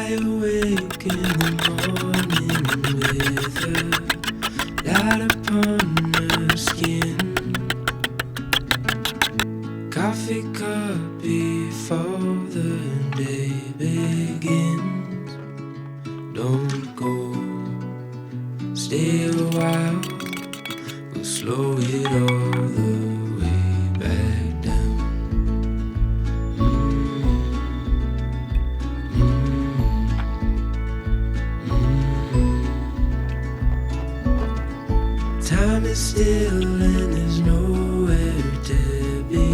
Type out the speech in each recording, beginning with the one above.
lie awake in the morning with a light upon her skin. Coffee cup before the day begins. Don't go, stay a while. We'll slow it all the way back down. Time is still and there's nowhere to be.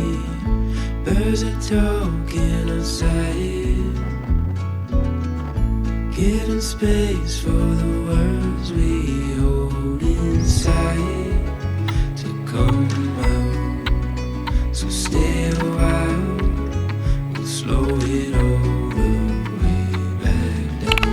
Birds are talking outside, giving space for the words we hold inside to come out. So stay a while, we'll slow it all the way back down.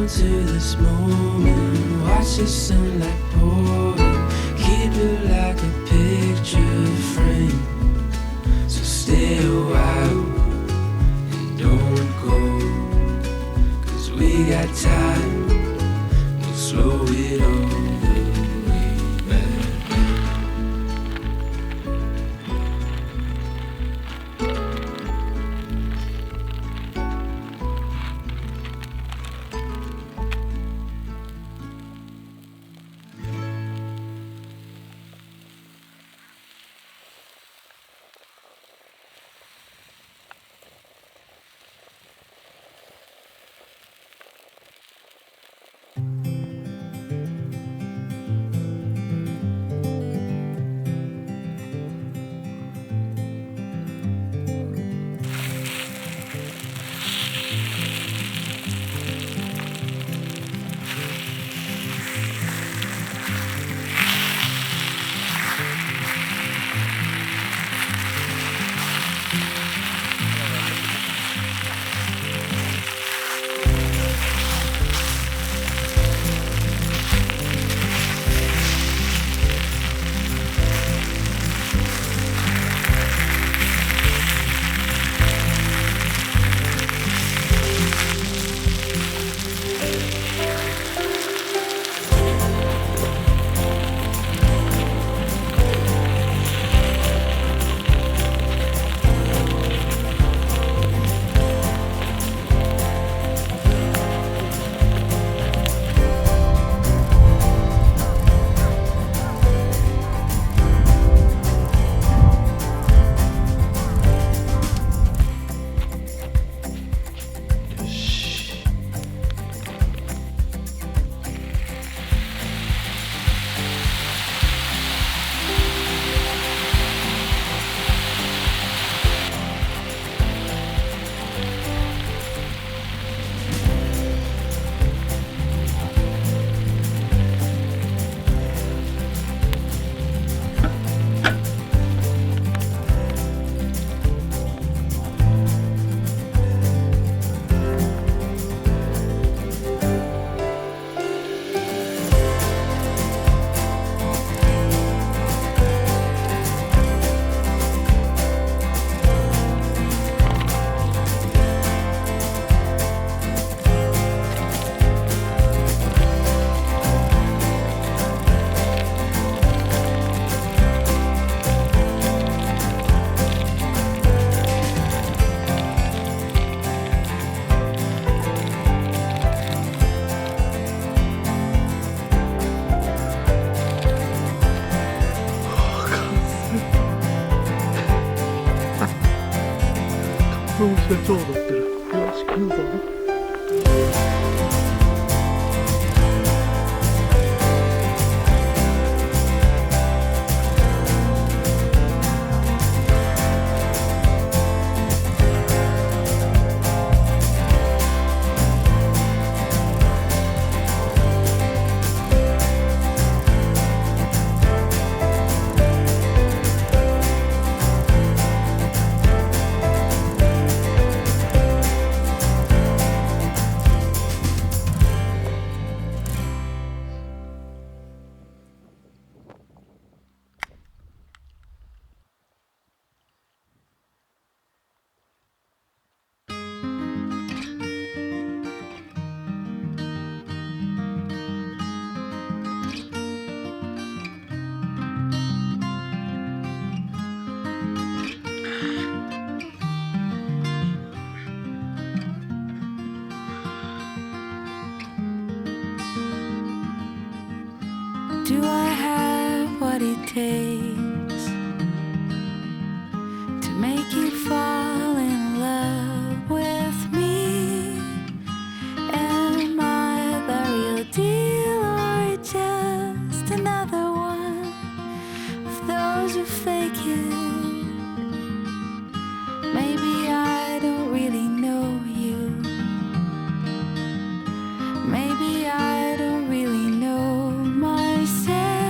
To this moment, watch the sunlight pouring, keep it like a picture frame. stay a while and don't go. 'Cause we got time, we'll slow it all the way back.超乗ってる。よし、食うぞ。Do I have what it takes to make you fall in love with me? Am I the real deal or just another one of those who fake it? Maybe I don't really know you. Maybe I don't really know myself.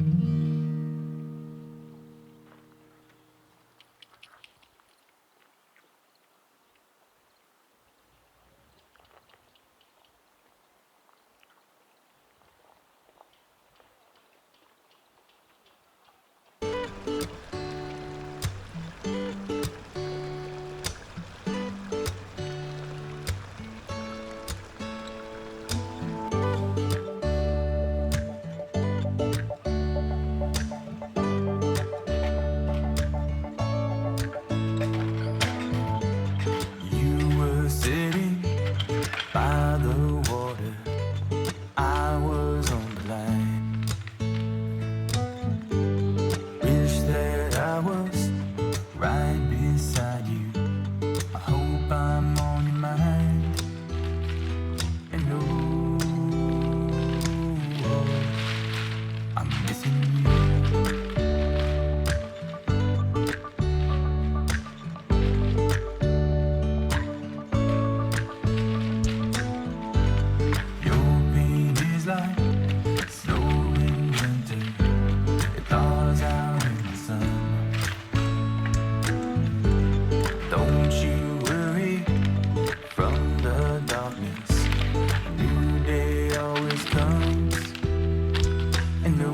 You were sitting by the water, I was on the line. Wish that I was right beside you. I hope I'm on your mind. And oh, I'm missing you. Your pain is like snow in winter. It thaws out in the sun. Don't you worry from the darkness. A new day always comes. And no,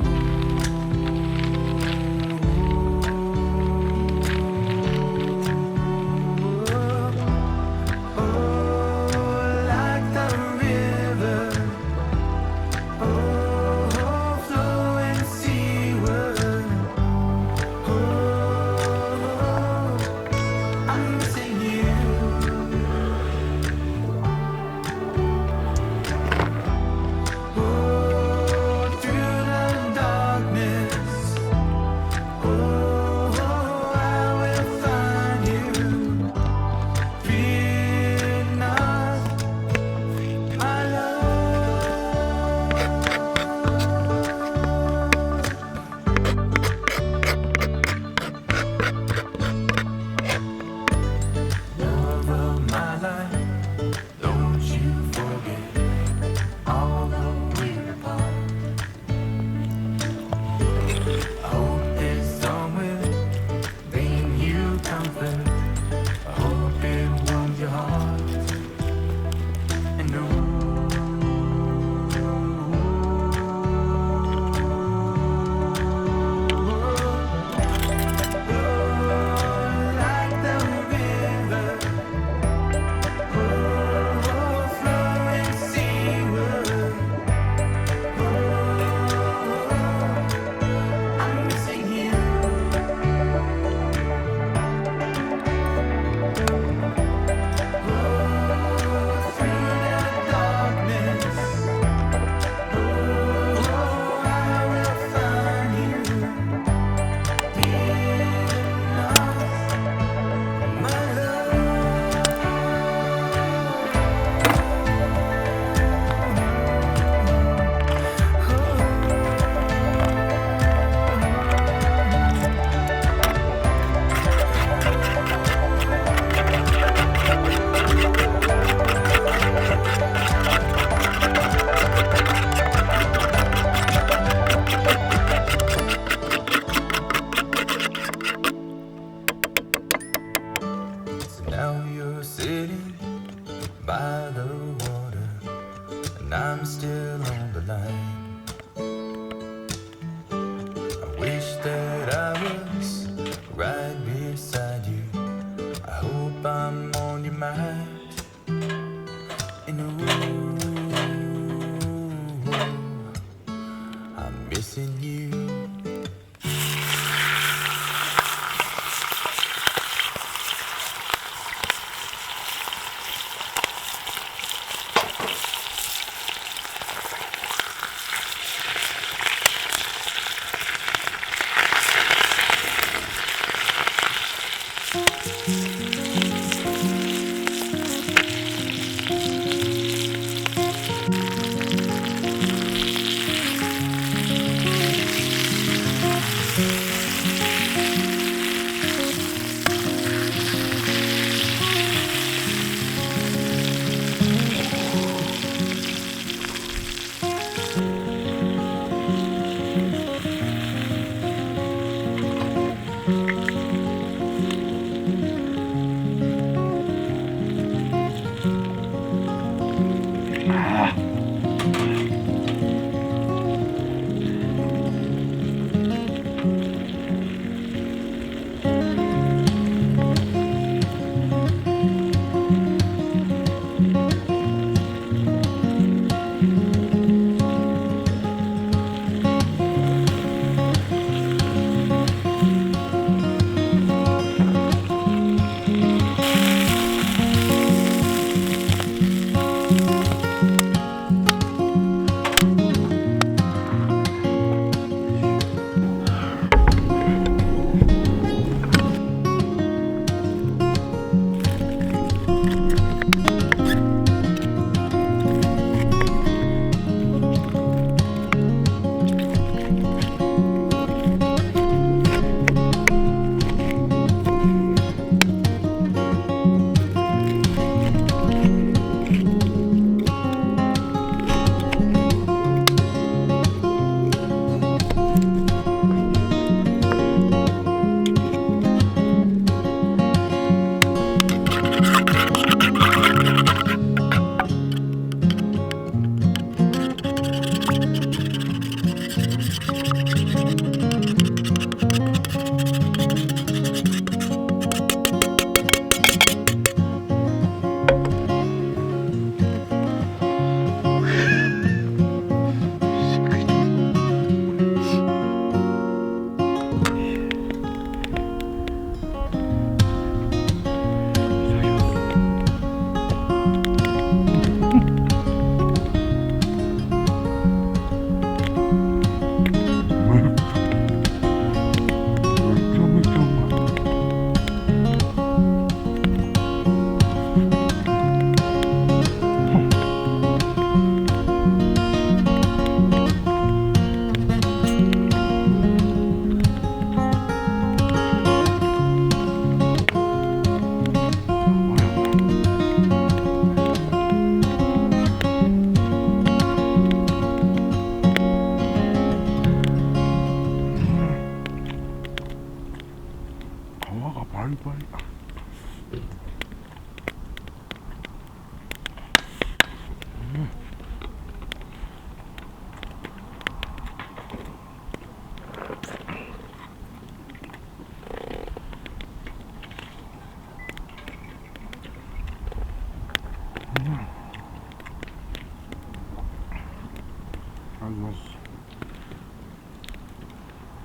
バリバリ。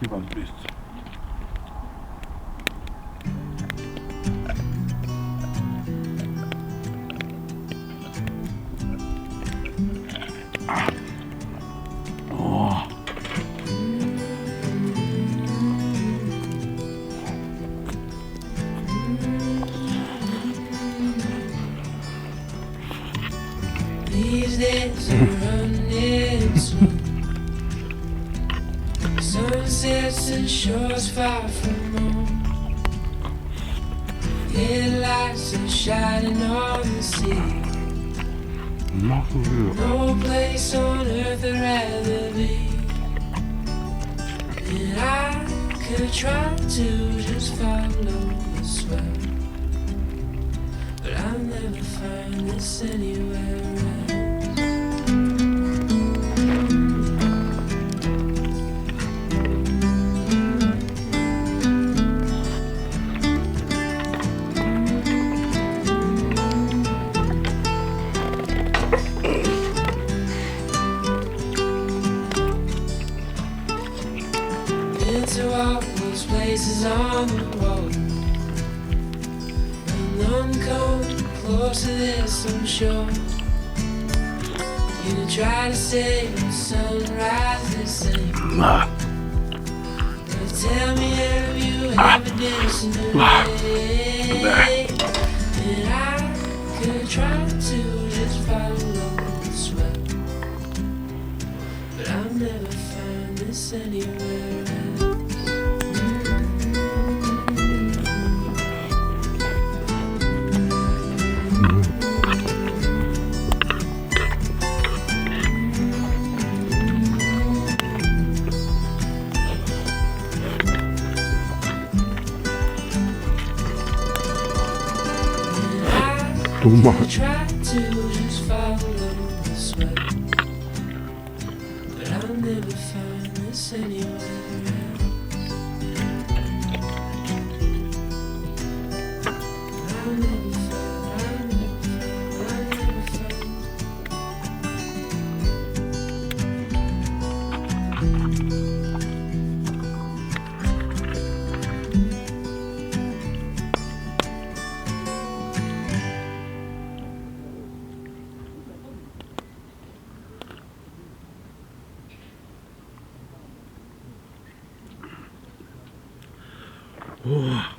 2番ベスト。These days are running slow. Sunsets and shores far from home. Headlights are shining on the sea. No place on earth I'd rather be. And I could try to just follow the swell, but I'll never find this anywhere else. Into all those places on the wall, and none come close to this, I'm sure. You try to say the sunrise the same, but tell me, have you ever danced in the rain? And I could try to just follow the swell, but I'll never find this anywhere else. Try to just follow the sweat, but I'll never find this anywhere else. I'll never find. 우와.